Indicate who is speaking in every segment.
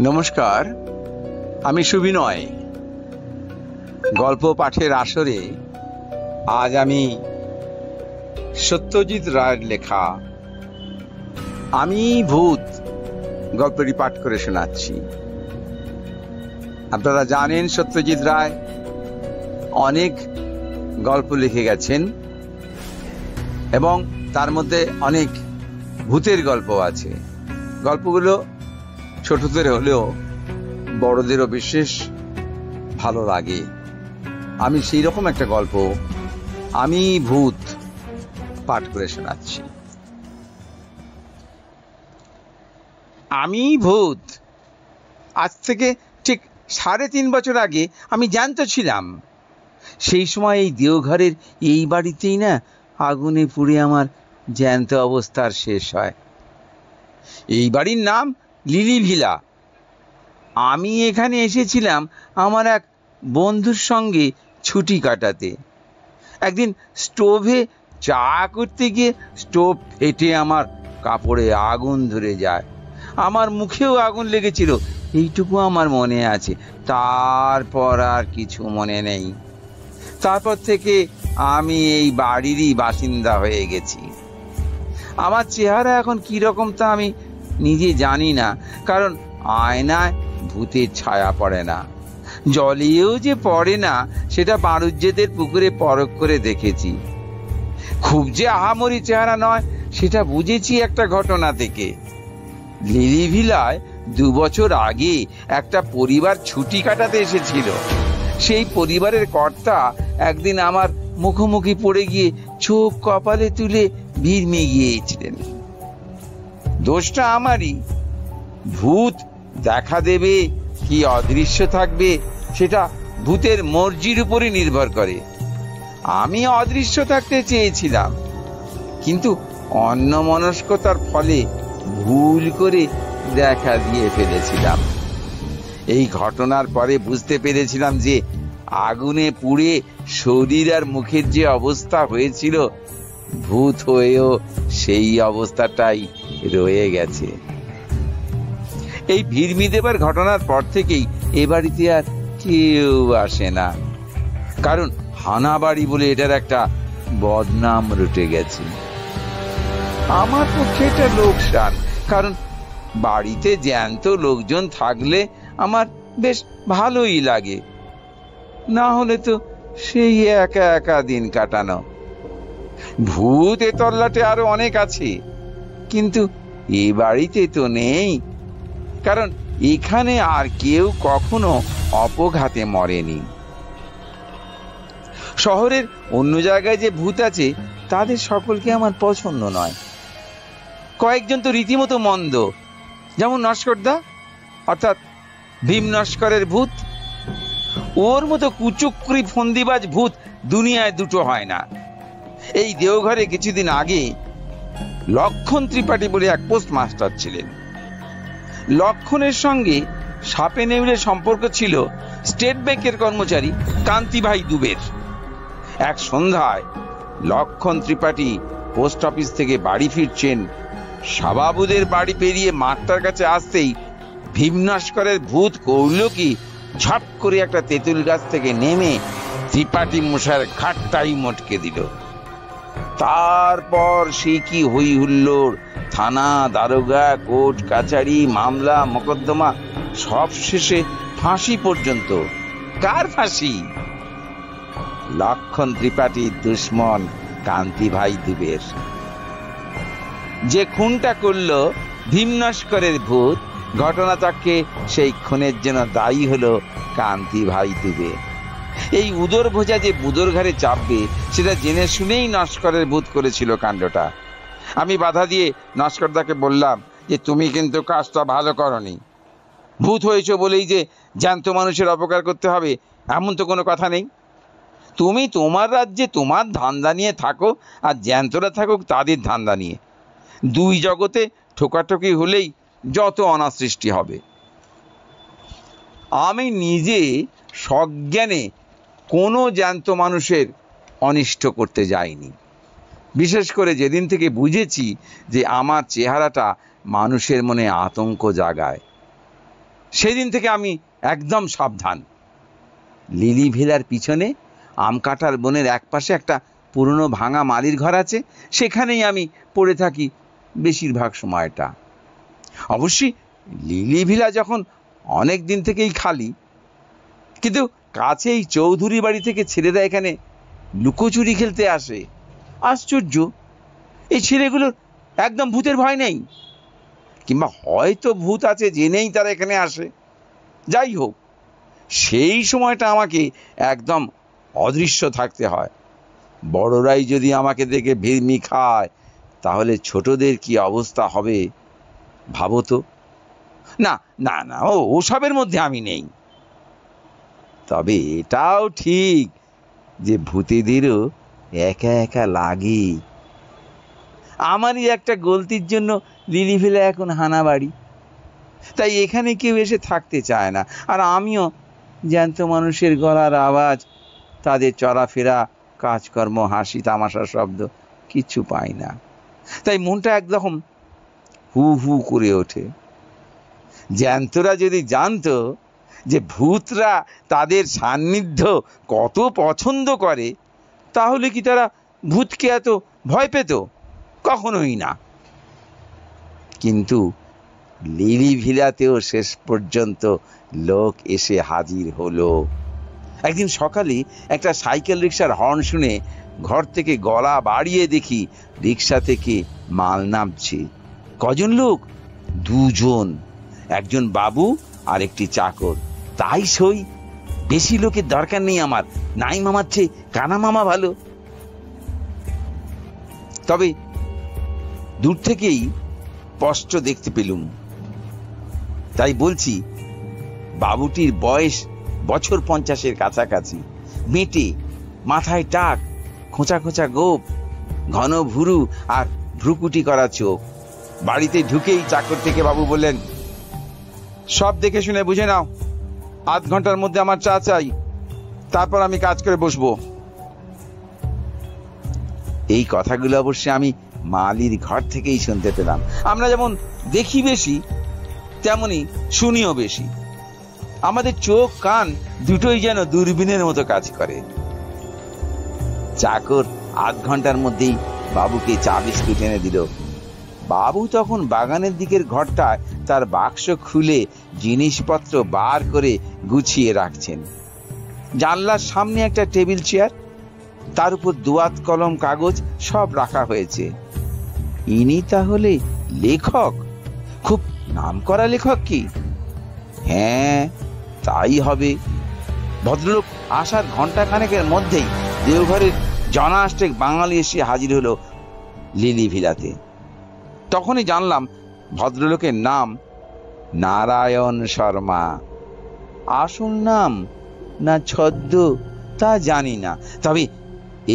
Speaker 1: নমস্কার, আমি সুবিনয়। গল্প পাঠের আসরে আজ আমি সত্যজিৎ রায়ের লেখা আমি ভূত গল্পটি পাঠ করে শোনাচ্ছি। আপনারা জানেন সত্যজিৎ রায় অনেক গল্প লিখে গেছেন এবং তার মধ্যে অনেক ভূতের গল্প আছে। গল্পগুলো ছোটদের হলেও বড়দেরও বিশেষ ভালো লাগে। আমি সেই রকম একটা গল্প আমি ভূত পাঠ করে শোনাচ্ছি। আমি ভূত। আজ থেকে ঠিক 3.5 বছর আগে আমি জ্যান্ত ছিলাম। সেই সময় এই দেওঘরের এই বাড়িতেই না আগুনে পুড়ে আমার জ্যান্ত অবস্থার শেষ হয়। এই বাড়ির নাম লিলি ভিলা। আমি এখানে এসেছিলাম আমার এক বন্ধুর সঙ্গে ছুটি কাটাতে। একদিন স্টোভে চা করতে গিয়ে স্টোভ ফেটে আমার কাপড়ে আগুন ধরে যায়। আমার মুখেও আগুন লেগেছিল, এইটুকু আমার মনে আছে। তারপর আর কিছু মনে নেই। তারপর থেকে আমি এই বাড়িরই বাসিন্দা হয়ে গেছি। আমার চেহারা এখন কিরকম তা আমি নিজে জানি না, কারণ আয়নায় ভূতের ছায়া পড়ে না, জলেও যে পড়ে না সেটা বারুজ্যেদের পুকুরে পরখ করে দেখেছি। খুব যে আহামরি চেহারা নয় সেটা বুঝেছি একটা ঘটনা থেকে। লিলি ভিলায় 2 বছর আগে একটা পরিবার ছুটি কাটাতে এসেছিল। সেই পরিবারের কর্তা একদিন আমার মুখোমুখি পড়ে গিয়ে চোখ কপালে তুলে ভিড়মে গিয়েছিলেন। দোষটা আমারই। ভূত দেখা দেবে কি অদৃশ্য থাকবে সেটা ভূতের মর্জির উপরই নির্ভর করে। আমি অদৃশ্য থাকতে চেয়েছিলাম, কিন্তু অন্যমনস্কতার ফলে ভুল করে দেখা দিয়ে ফেলেছিলাম। এই ঘটনার পরে বুঝতে পেরেছিলাম যে আগুনে পুড়ে শরীর আর মুখের যে অবস্থা হয়েছিল, ভূত হয়েও সেই অবস্থাটাই রয়ে গেছে। এই ভিড়মি দেবার ঘটনার পর থেকেই এ বাড়িতে আর কেউ আসে না, কারণ হানাবাড়ি বলে এটার একটা বদনাম রটে গেছে। আমার পক্ষে এটা লোকসান, কারণ বাড়িতে জ্যান্ত লোকজন থাকলে আমার বেশ ভালোই লাগে। না হলে তো সেই একা একা দিন কাটানো। ভূত এ তল্লাটে আরো অনেক আছে, কিন্তু এ বাড়িতে তো নেই, কারণ এখানে আর কেউ কখনো অপঘাতে মরেনি। শহরের অন্য জায়গায় যে ভূত আছে তাদের সকলকে আমার পছন্দ নয়। কয়েকজন তো রীতিমতো মন্দ, যেমন নস্করদা, অর্থাৎ ভীম নস্করের ভূত। ওর মতো কুচুকরি ফন্দিবাজ ভূত দুনিয়ায় দুটো হয় না। এই দেওঘরে কিছুদিন আগে লক্ষণ ত্রিপাঠী বলে এক পোস্টমাস্টার ছিলেন। লক্ষণের সঙ্গে সাপে নেউলে সম্পর্ক ছিল স্টেট ব্যাংকের কর্মচারী কান্তিভাই দুবের। এক সন্ধ্যায় লক্ষণ ত্রিপাঠী পোস্ট অফিস থেকে বাড়ি ফিরছেন। সাবাবুদের বাড়ি পেরিয়ে মাঠটার কাছে আসতেই ভীম নস্করের ভূত করল কি, ঝপ করে একটা তেঁতুল গাছ থেকে নেমে ত্রিপাঠী মশার ঘাটটাই মটকে দিল। তারপর সে কি হই হুল্লোড়, থানা, দারোগা, কোর্ট কাছারি, মামলা মোকদ্দমা, সব শেষে ফাঁসি পর্যন্ত। কার ফাঁসি? লক্ষণ ত্রিপাঠীর দুশ্মন কান্তিভাই দুবের। যে খুনটা করল ভীম নস্করের ভূত, ঘটনাটাকে সেই খুনের জন্য দায়ী হলো কান্তিভাই দুবে। এই উদর ভোজা যে বুদর ঘাড়ে চাপবে সেটা জেনে শুনেই নস্করের ভূত করেছিল কাণ্ডটা। আমি বাধা দিয়ে নস্করদাকে বললাম যে তুমি কিন্তু কাজটা ভালো করনি। ভূত হয়েছ বলেই যে জ্যান্ত মানুষের অপকার করতে হবে এমন তো কোনো কথা নেই। তুমি তোমার রাজ্যে তোমার ধান্দা নিয়ে থাকো, আর জ্যান্তরা থাকুক তাদের ধান্দা নিয়ে। দুই জগতে ঠোকাঠকি হলেই যত অনাসৃষ্টি হবে। আমি নিজে সজ্ঞানে কোনো জ্যান্ত মানুষের অনিষ্ট করতে যাইনি, বিশেষ করে যেদিন থেকে বুঝেছি যে আমার চেহারাটা মানুষের মনে আতঙ্ক জাগায়। সেদিন থেকে আমি একদম সাবধান। লিলি ভিলার পিছনে আম কাটার বনের একপাশে একটা পুরনো ভাঙা মালির ঘর আছে, সেখানেই আমি পড়ে থাকি বেশিরভাগ সময়টা। অবশ্যই লিলি ভিলা যখন অনেক দিন থেকেই খালি, কিন্তু কাছেই চৌধুরী বাড়ি থেকে ছেলেরা এখানে লুকোচুরি খেলতে আসে। আশ্চর্য, এই ছেলেগুলোর একদম ভূতের ভয় নেই, কিংবা হয়তো ভূত আছে জেনেই তারা এখানে আসে। যাই হোক, সেই সময়টা আমাকে একদম অদৃশ্য থাকতে হয়। বড়রাই যদি আমাকে দেখে ভিড়মি খায়, তাহলে ছোটদের কি অবস্থা হবে ভাবো তো। না না না, ওসবের মধ্যে আমি নেই। তবে এটাও ঠিক যে ভূতেদেরও একা একা লাগে। আমারই একটা গলতির জন্য লিলি ভিলা এখন হানাবাড়ি, তাই এখানে কেউ এসে থাকতে চায় না। আর আমিও জ্যান্ত মানুষের গলার আওয়াজ, তাদের চলাফেরা, কাজকর্ম, হাসি তামাশার শব্দ কিচ্ছু পাই না। তাই মনটা একদম হু হু করে ওঠে। জ্যান্তরা যদি জানতো যে ভূতরা তাদের সান্নিধ্য কত পছন্দ করে, তাহলে কি তারা ভূতকে এত ভয় পেত? কখনোই না। কিন্তু লিলি ভিলাতেও শেষ পর্যন্ত লোক এসে হাজির হলো। একদিন সকালে একটা সাইকেল রিক্সার হর্ন শুনে ঘর থেকে গলা বাড়িয়ে দেখি রিক্সা থেকে মাল নামছে। কজন লোক? দুজন, একজন বাবু আর একটি চাকর। তাই সই, বেশি লোকের দরকার নেই আমার, নাই মামার চেয়ে কানা মামা ভালো। তবে দূর থেকেই স্পষ্ট দেখতে পেলুম, তাই বলছি বাবুটির বয়স বছর 50-এর কাছাকাছি। মেটে, মাথায় টাক, খোঁচা খোঁচা গোপ, ঘন ভুরু আর ভ্রুকুটি করা চোখ। বাড়িতে ঢুকেই চাকর থেকে বাবু বললেন, সব দেখে শুনে বুঝে নাও, আধ ঘন্টার মধ্যে আমার চা চাই, তারপর আমি কাজ করে বসবো। এই কথাগুলো অবশ্যই আমি মালির ঘর থেকেই শুনতে পেলাম। আমরা যেমন দেখি বেশি, তেমনি শুনিও বেশি। আমাদের চোখ কান দুটোই যেন দূরবীনের মতো কাজ করে। চাকর আধ ঘন্টার মধ্যেই বাবুকে চা বিস্কুট এনে দিল। বাবু তখন বাগানের দিকের ঘরটায় তার বাক্স খুলে জিনিসপত্র বার করে গুছিয়ে রাখছেন। জানলার সামনে একটা টেবিল চেয়ার, তার উপর দোয়াত, কলম, কাগজ সব রাখা হয়েছে। ইনি তাহলে লেখক? খুব নামকরা লেখক কি? হ্যাঁ, তাই হবে। ভদ্রলোক আসার ঘন্টা খানেকের মধ্যেই দেওঘরের জনাষ্টেক বাঙালি এসে হাজির হলো লিলি ভিলাতে। তখনই জানলাম ভদ্রলোকের নাম নারায়ণ শর্মা। আসল নাম না ছদ্ম তা জানি না, তবে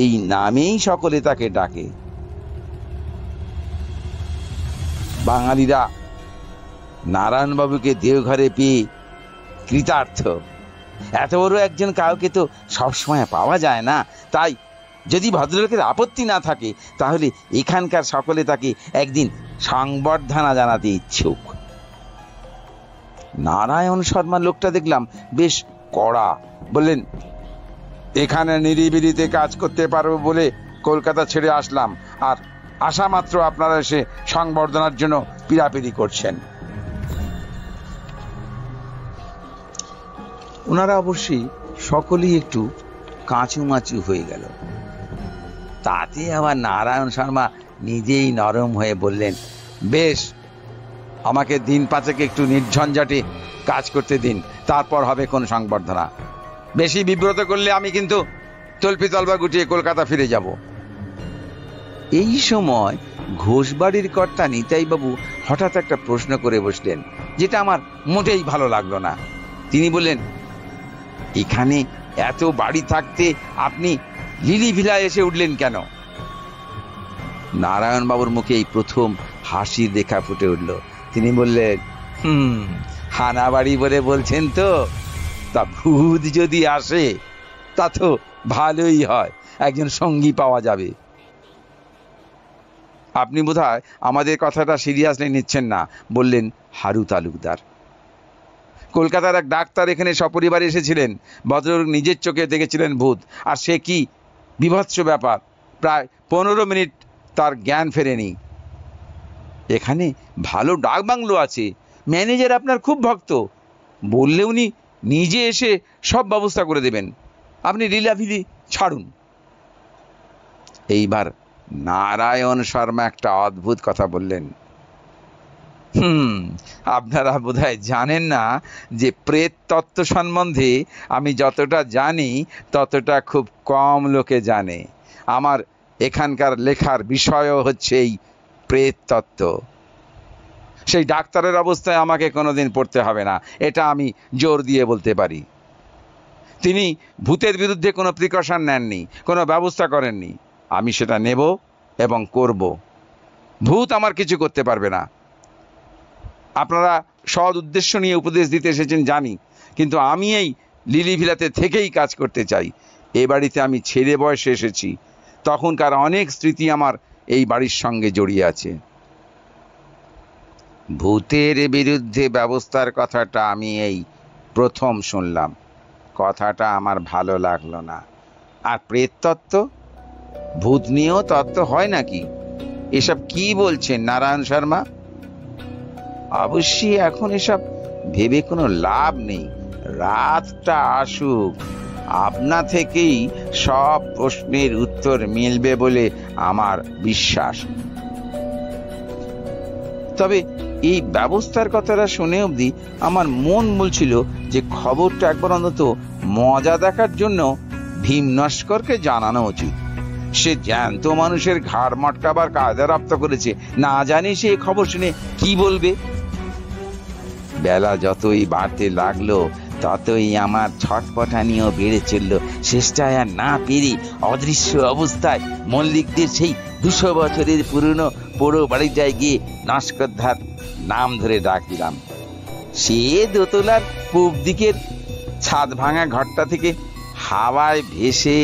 Speaker 1: এই নামেই সকলে তাকে ডাকে। বাঙালিরা নারায়ণবাবুকে দেওঘরে পেয়ে কৃতার্থ। এত বড় একজন কাউকে তো সবসময় পাওয়া যায় না, তাই যদি ভদ্রলোকের আপত্তি না থাকে, তাহলে এখানকার সকলে তাকে একদিন সংবর্ধনা জানাতে ইচ্ছুক। নারায়ণ শর্মা লোকটা দেখলাম বেশ কড়া। বললেন, এখানে নিরিবিলিতে কাজ করতে পারবো বলে কলকাতা ছেড়ে আসলাম, আর আসা মাত্র আপনারা এসে সংবর্ধনার জন্য পিড়াপিড়ি করছেন। ওনারা অবশ্যই সকলেই একটু কাঁচুমাচু হয়ে গেল। তাতে আবার নারায়ণ শর্মা নিজেই নরম হয়ে বললেন, বেশ, আমাকে দিন পাঁচেক একটু নির্ঝঞ্ঝাটে কাজ করতে দিন, তারপর হবে কোন সংবর্ধনা। বেশি বিব্রত করলে আমি কিন্তু তল্পি তলবা গুটিয়ে কলকাতা ফিরে যাব। এই সময় ঘোষবাড়ির কর্তা নিতাই বাবু হঠাৎ একটা প্রশ্ন করে বসলেন, যেটা আমার মোটেই ভালো লাগলো না। তিনি বললেন, এখানে এত বাড়ি থাকতে আপনি লিলি ভিলায় এসে উঠলেন কেন? নারায়ণ বাবুর মুখে এই প্রথম হাসির রেখা ফুটে উঠল। তিনি বললেন, হানা বাড়ি বলে বলছেন তো, তা ভূত যদি আসে তা তো ভালোই হয়, একজন সঙ্গী পাওয়া যাবে। আপনি বোধহয় আমাদের কথাটা সিরিয়াসলি নিচ্ছেন না, বললেন হারু তালুকদার। কলকাতার এক ডাক্তার এখানে সপরিবারে এসেছিলেন। ভদ্রলোক নিজের চোখে দেখেছিলেন ভূত। আর সে কি বিভৎস ব্যাপার, প্রায় 15 মিনিট তার জ্ঞান ফেরেনি। এখানে ভালো ডাক বাংলো আছে, ম্যানেজার আপনার খুব ভক্ত, বললে উনি নিজে এসে সব ব্যবস্থা করে দেবেন, আপনি লীলাভিলি ছাড়ুন। এইবার নারায়ণ শর্মা একটা অদ্ভুত কথা বললেন। আপনারা বোধহয় জানেন না যে প্রেত তত্ত্ব সম্বন্ধে আমি যতটা জানি ততটা খুব কম লোকে জানে। আমার এখানকার লেখার বিষয়ও হচ্ছে এই প্রেত তত্ত্ব। সেই ডাক্তারের অবস্থায় আমাকে কোনোদিন পড়তে হবে না, এটা আমি জোর দিয়ে বলতে পারি। তিনি ভূতের বিরুদ্ধে কোনো প্রিকশন নেননি, কোনো ব্যবস্থা করেননি। আমি সেটা নেব এবং করব। ভূত আমার কিছু করতে পারবে না। আপনারা সৎ উদ্দেশ্য নিয়ে উপদেশ দিতে এসেছেন জানি, কিন্তু আমি এই লিলিভিলাতে থেকেই কাজ করতে চাই। এ বাড়িতে আমি ছেলে বয়সে এসেছি, তখনকার অনেক স্মৃতি আমার এই বাড়ির সঙ্গে জড়িয়ে আছে। ভূতের বিরুদ্ধে ব্যবস্থার কথাটা আমি এই প্রথম শুনলাম, কথাটা আমার ভালো লাগলো না। আর প্রেত তত্ত্ব, ভূত নিয়েও তত্ত্ব হয় নাকি? এসব কি বলছেন নারায়ণ শর্মা? অবশ্যই এখন এসব ভেবে কোনো লাভ নেই, রাতটা আসুক, আপনা থেকেই সব প্রশ্নের উত্তর মিলবে বলে আমার বিশ্বাস। তবে এই ব্যবস্থার কথাটা শুনে অবধি আমার মন বলছিল যে খবরটা একবার অন্তত মজা দেখার জন্য ভীম নস্করকে জানানো উচিত। সে জ্যান্ত মানুষের ঘাড় মটকাবার কায়দা রপ্ত করেছে, না জানি সে খবর শুনে কি বলবে। বেলা যতই বাড়তে লাগলো ততই আমার ছটপটানিও বেড়ে চলল। শেষটায় আর না পেরে অদৃশ্য অবস্থায় মল্লিকদের সেই 200 বছরের পুরনো পোড়ো বাড়িটায় গিয়ে নস্করদার নাম ধরে ডাক দিলাম। সে দোতলার পূব দিকের ছাদ ভাঙা ঘরটা থেকে হাওয়ায় ভেসে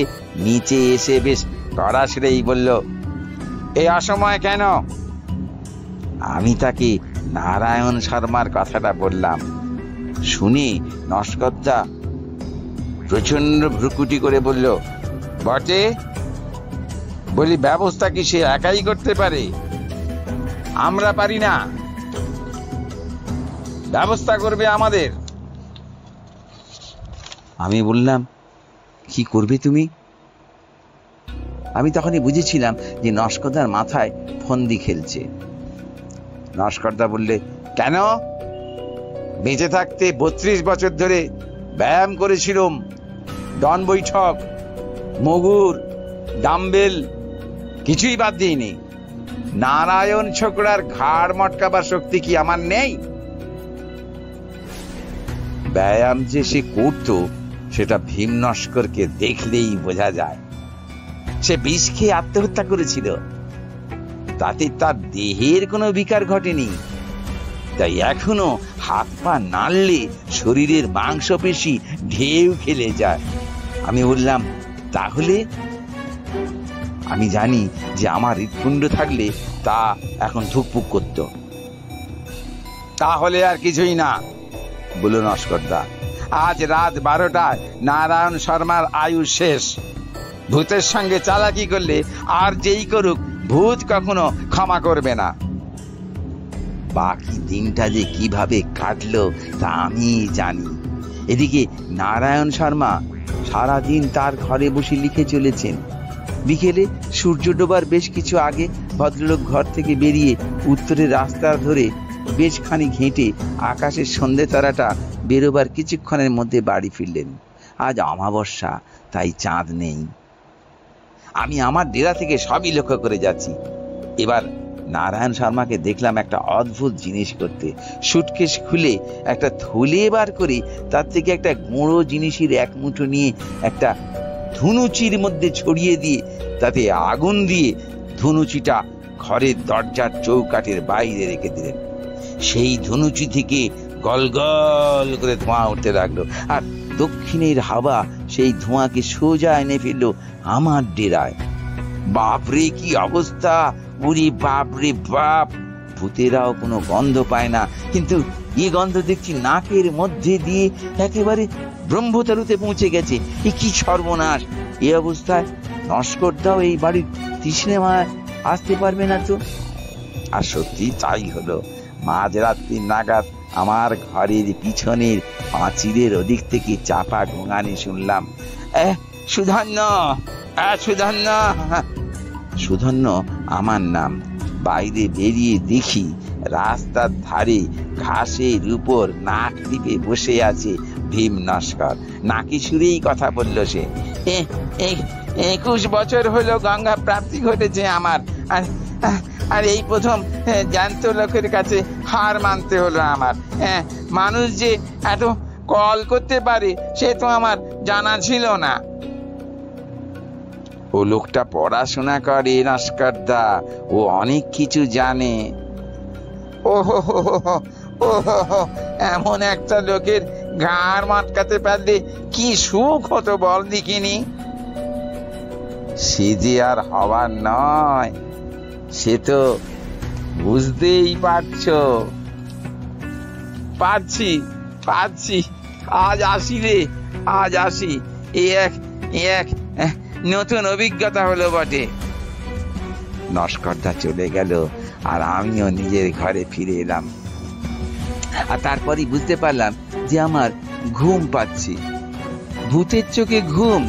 Speaker 1: নিচে এসে বেশ কড়া সেরেই বলল, এই অসময় কেন? আমি তাকে নারায়ণ শর্মার কথাটা বললাম। শুনে নস্করদা প্রচন্ড ভ্রুকুটি করে বলল, বটে? বলি, ব্যবস্থা কি সে একাই করতে পারে? আমরা পারি না, ব্যবস্থা করবে আমাদের। আমি বললাম, কি করবে তুমি? আমি তখনই বুঝেছিলাম যে নস্করদার মাথায় ফন্দি খেলছে। নস্করদা বললে, কেন? বেঁচে থাকতে 32 বছর ধরে ব্যায়াম করেছিলাম, ডন বৈঠক, মগুর, ডাম্বেল কিছুই বাদ দিইনি। নারায়ণ ছোকরার ঘাড় মটকাবার শক্তি কি আমার নেই? ব্যায়াম যে সে করত সেটা ভীম নস্করকে দেখলেই বোঝা যায়। সে বিষ খেয়ে আত্মহত্যা করেছিল, তাতে তার দেহের কোনো বিকার ঘটেনি। তাই এখনো হাত পা নাড়লে শরীরের মাংসপেশি ঢেউ খেলে যায়। আমি বললাম, তাহলে? আমি জানি যে আমার হৃৎপিণ্ড থাকলে তা এখন ধুকপুক করত। তাহলে আর কিছুই না, বলল নস্করদা। আজ রাত 12টায় নারায়ণ শর্মার আয়ু শেষ। ভূতের সঙ্গে চালাকি করলে আর যেই করুক, ভূত কখনো ক্ষমা করবে না। বাকি দিনটা যে কিভাবে কাটলো তা আমি জানি। এদিকে নারায়ণ শর্মা সারাদিন তার ঘরে বসে লিখে চলেছেন। বিকেলে সূর্য ডোবার বেশ কিছু আগে ভদ্রলোক ঘর থেকে বেরিয়ে উত্তরের রাস্তা ধরে বেশ খানিক হেঁটে আকাশের সন্ধে তারাটা বেরোবার কিছুক্ষণের মধ্যে বাড়ি ফিরলেন। আজ অমাবস্যা, তাই চাঁদ নেই। আমি আমার ডেরা থেকে সবই লক্ষ্য করে যাচ্ছি। এবার নারায়ণ শর্মাকে দেখলাম একটা অদ্ভুত জিনিস করতে। সুটকেস খুলে একটা থলে বার করে তার থেকে একটা গুঁড়ো জিনিসের এক মুঠো নিয়ে একটা ধুনুচির মধ্যে ছড়িয়ে দিয়ে তাতে আগুন দিয়ে ধুনুচিটা ঘরের দরজার চৌকাঠের বাইরে রেখে দিলেন। সেই ধুনুচি থেকে গল গল করে ধোঁয়া উঠতে লাগলো, আর দক্ষিণের হাওয়া সেই ধোঁয়াকে সোজা এনে ফেললো আমার ডেরায়। বাপরে, কি অবস্থা! ওরে বাপরে বাপ! ভূতেরাও কোনো গন্ধ পায় না, কিন্তু এই গন্ধ দেখছি নাকের মধ্যে দিয়ে একেবারে ব্রহ্মতারুতে পৌঁছে গেছে। এ কি সর্বনাশ! এই অবস্থায় নস্করদাও এই বাড়ির তৃষ্ণায় আসতে পারবে না তো। আর সত্যি তাই হলো। মাঝরাত্রি নাগাদ আমার ঘরের পিছনের পাঁচিলের ওদিক থেকে চাপা গোঙানি শুনলাম, সুধন্য, সুধন্য। সুধন্য আমার নাম। বাইরে বেরিয়ে দেখি রাস্তার ধারে ঘাসের উপর নাক টিপে বসে আছে ভীম নস্কর। নাকি সুরেই কথা বলল সে, 21 বছর হলো গঙ্গা প্রাপ্তি ঘটেছে আমার, আর এই প্রথম জ্যান্ত লোকের কাছে হার মানতে হলো আমার। মানুষ যে এত কল করতে পারে সে তো আমার জানা ছিল না। ও লোকটা পড়াশোনা করে নস্করদা, ও অনেক কিছু জানে। এমন একটা লোকের ঘাড় মাটকাতে পারলে কি সুখ হতো বল দেখিনি। সে যে আর হবার নয়, সে তো বুঝতেই পারছো। পারছি। আজ আসি রে, আজ আসি। এক নতুন অভিজ্ঞতা হলো বটে। নস্করদা চলে গেল, আর আমিও নিজের ঘরে ফিরে এলাম। আর তারপরই বুঝতে পারলাম যে আমার ঘুম পাচ্ছি। ভূতের চোখে ঘুম,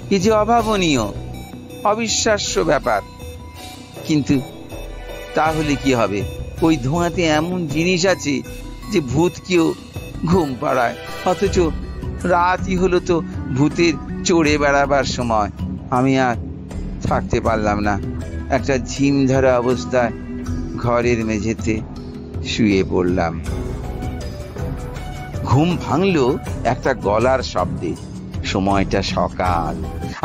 Speaker 1: কি যে অভাবনীয়, অবিশ্বাস্য ব্যাপার। কিন্তু তাহলে কি হবে? ওই ধোঁয়াতে এমন জিনিস আছে যে ভূতকেও ঘুম পাড়ায়। অথচ রাতই হলো তো ভূতের চড়ে বেড়াবার সময়। আমি আর থাকতে পারলাম না। একটা ঝিম ধরা অবস্থায় ঘরের মেঝেতে শুয়ে পড়লাম। ঘুম ভাঙলো একটা গলার শব্দে। সময়টা সকাল।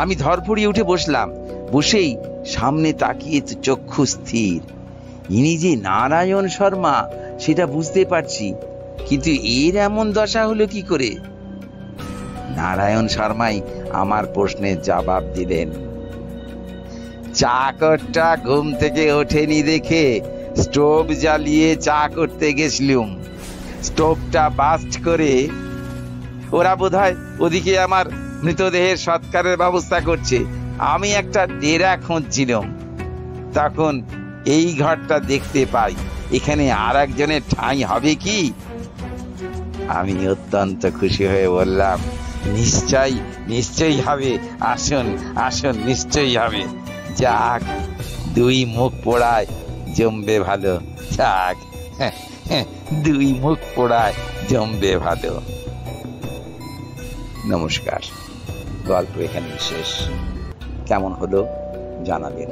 Speaker 1: আমি ধরফড়িয়ে উঠে বসলাম। বসেই সামনে তাকিয়ে চক্ষু স্থির। ইনি যে নারায়ণ শর্মা সেটা বুঝতে পারছি, কিন্তু এর এমন দশা হলো কি করে? নারায়ণ শর্মাই আমার প্রশ্নের জবাব দিলেন। চাকরটা ঘুম থেকে ওঠেনি দেখে স্টোভ জ্বালিয়ে চা করতে গেছিলুম। স্টোভটা বাস্ট করে ওরা বোধহয় ওদিকে আমার মৃতদেহের সৎকারের ব্যবস্থা করছে। আমি একটা ডেরা খুঁজছিলাম, তখন এই ঘরটা দেখতে পাই। এখানে আর একজনের ঠাঁই হবে কি? আমি অত্যন্ত খুশি হয়ে বললাম, নিশ্চয়ই হবে। আসুন, নিশ্চয়ই হবে। যাক, 2 মুখ পোড়ায় জমবে ভালো। যাক, 2 মুখ পোড়ায় জমবে ভালো। নমস্কার। গল্প এখানে শেষ। কেমন হলো জানাবেন।